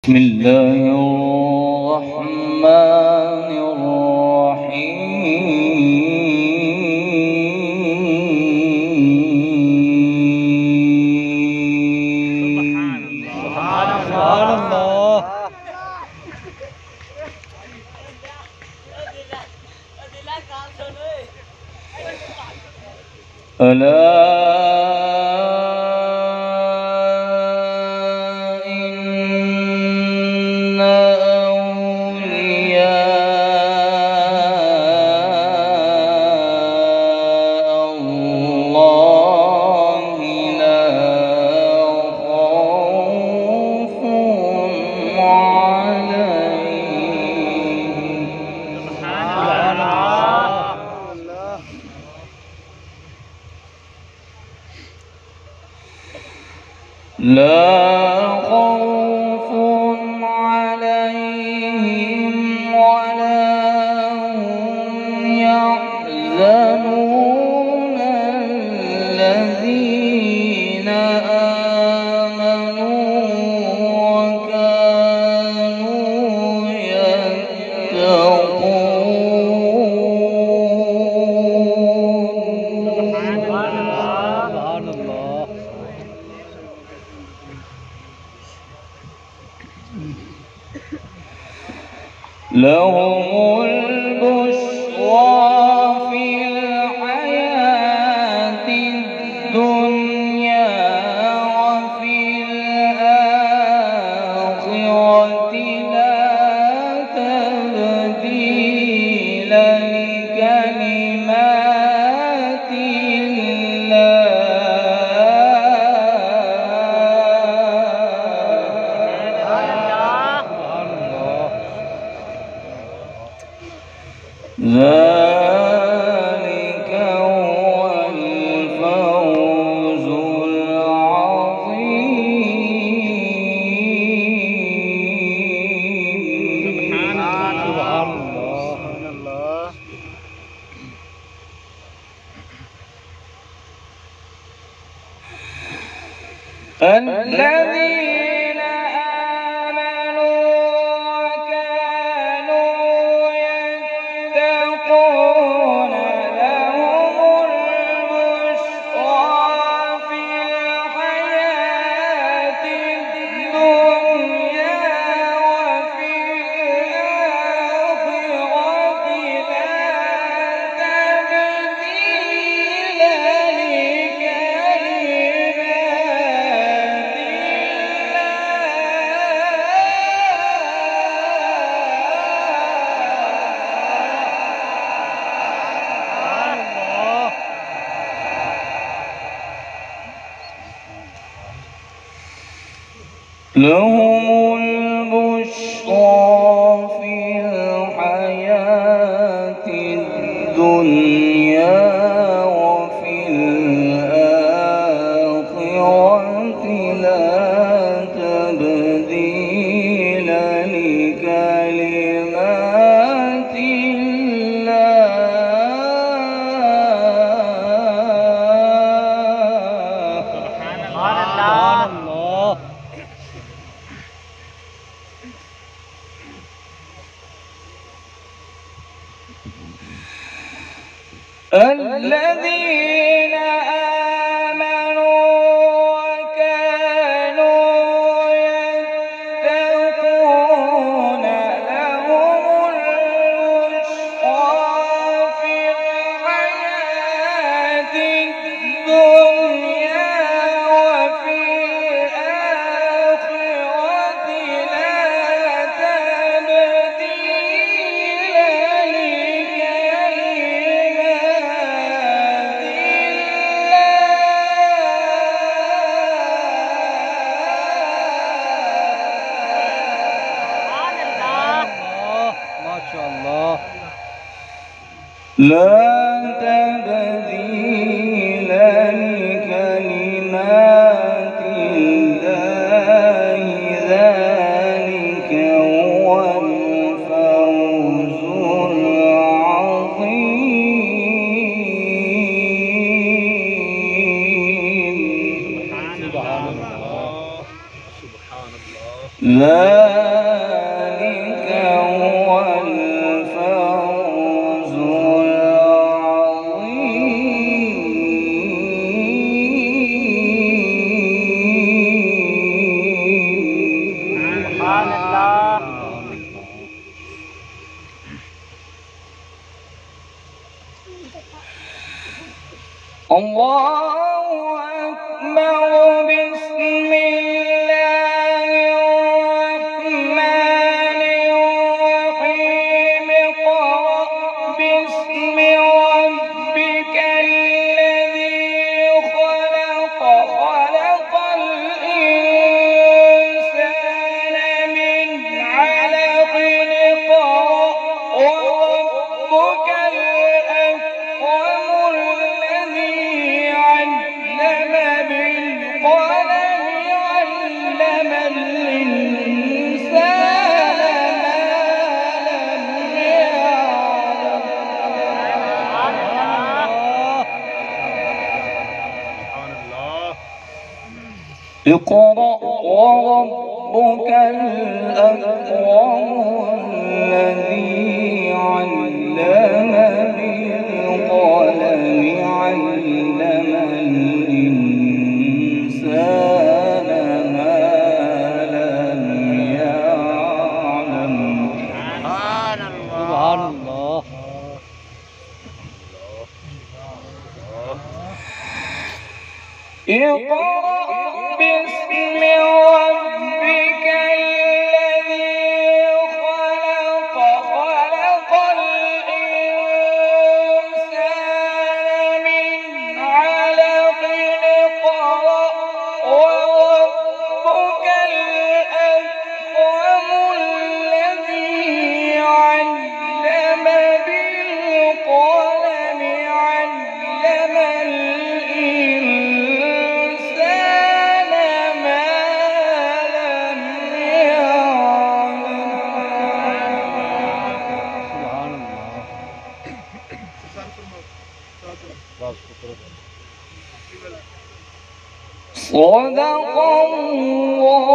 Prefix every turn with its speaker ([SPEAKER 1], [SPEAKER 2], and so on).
[SPEAKER 1] بسم الله الرحمن الرحيم.
[SPEAKER 2] سبحان الله.
[SPEAKER 1] ألا إن أولياء الله لا خوف عليهم لا خوف عليهم ولا هم يحزنون الذين آمنوا وكانوا يتقون.
[SPEAKER 2] سبحان الله.
[SPEAKER 1] لهم البشرى في الحياة الدنيا وفي الآخرة لا تبديل لكلمات ذلك هو الفوز العظيم.
[SPEAKER 2] سبحان الله.
[SPEAKER 1] الذين آمنوا وكانوا يتقون لهم البشرى في الحياة الدنيا وفي الآخرة لا تبديل لهم البشرى في الحياة الدنيا وفي الآخرة لا تبديل لكلمات الله. الذين آمنوا وكانوا يتقون لهم البشرى في الحياة الدنيا وفي الآخرة لا تبديل لا تبديل لكلمات الله ذلك هو الفوز العظيم.
[SPEAKER 2] سبحان الله.
[SPEAKER 1] لا هو الفوز العظيم.
[SPEAKER 2] سبحان الله.
[SPEAKER 1] الله أكبر. بسم الله الرحمن الرحيم. اقرأ باسم ربك الذي خلق. خلق الإنسان من علق. اقرأ وربك الأكرم الذي علم بالقلم. علم الإنسان ما لم يعلم. اقرأ وربك الأكرم الذي علم بالقلم. علم الإنسان ما لم يعلم.
[SPEAKER 2] سبحان الله.
[SPEAKER 1] اقرأ باسم ربك الذي خلق. خلق الإنسان من علق. اقرأ وربك الأكرم الذي علم بالقلم. علم الإنسان ما لم يعلم.
[SPEAKER 2] سبحان الله.
[SPEAKER 1] صدق الله